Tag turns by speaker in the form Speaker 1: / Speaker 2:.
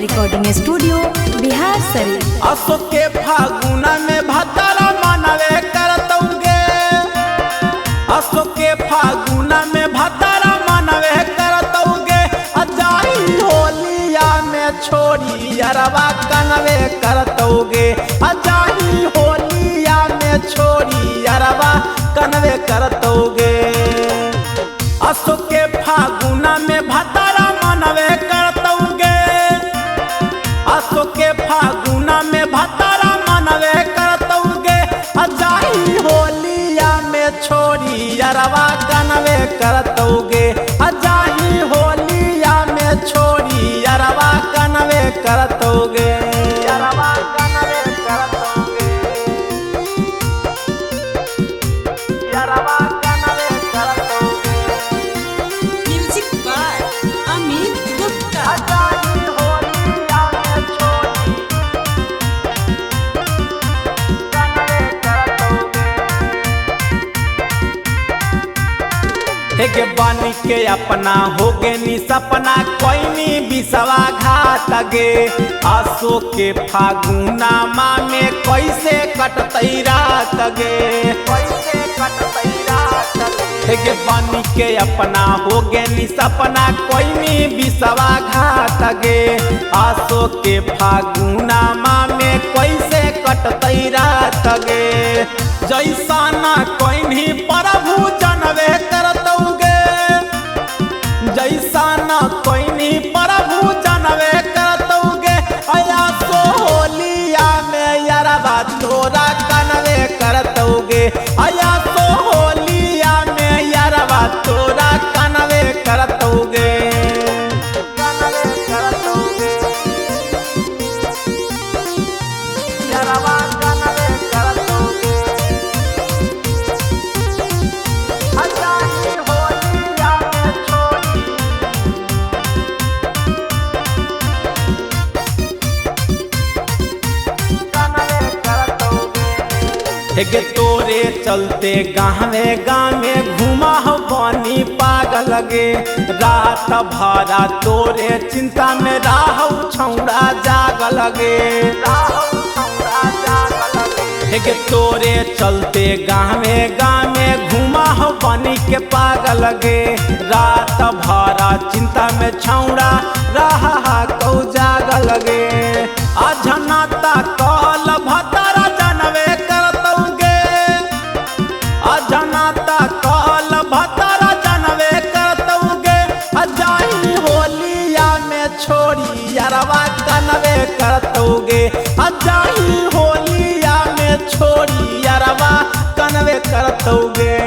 Speaker 1: Recording studio Bihar Sharif.
Speaker 2: Ashok के फागुना में भतारा मनवे करतौगे, अशोक के फागुना में भतारा मनवे करतौगे, अजाई होलिया में छोड़ी अरवा कनवे करतौगे, अजाई होलिया में छोड़ी अरवा कनवे करतौगे। अशोक के फागुना में भतारा मनवे करतौगे, अशोक के फागुना में भतारा मनवे करतौगे, अजाई होलिया में छोड़ी अरवा कनवे करतौगे, अजाई होलिया में छोड़ी अरवा कनवे करतौगे, अरवा कनवे करतौगे, अरवा कनवे करतौगे।
Speaker 3: Music by Amit Gupta.
Speaker 2: अजाई होलिया में छोड़ी कनवे करतौगे। हेगे बानी के अपना होगे नी सपना कोई नी बिसवा घात गे, आसो के फागुना माँ में कैसे कटतई रात गे, कैसे कटतई रात गे। हेगे बानी के अपना होगे नी सपना कोई नी बिसवा घात गे, आसो के फागुना माँ में कैसे कटतई रात गे। जैसा ना कोई नी प्रभु जनवे करतौगे, जैसा न कोई नी प्रभु जनवे करतौगे, अया सो होलिया में यरवा तोरा कनवे करतौगे, अया सो होलिया में यरवा तोरा कनवे करतौगे, कनवे करतौगे, यरवा कनवे करतौगे। अजाई होलिया में छोड़ी कनवे करतौगे। हेगे तोरे चलते गाँवे गाँवे घुमा हो बनी पागल गे, रात भरा तोरे चिंता में राहु छौड़ा जागल गे, राहु छौड़ा जागल गे। हेगे तोरे चलते गाँवे गाँवे घुमा हो बनी के पागल गे, रात भरा चिंता में छौड़ा रहा कौ जागल गे। अजनाता कल भतारा जनवे करतौगे, अजनाता कल भतारा जनवे करतौगे, अजाई होलिया में छोड़ी अरवा कनवे करतौगे, अजाई होलिया में छोड़ी अरवा कनवे करतौगे।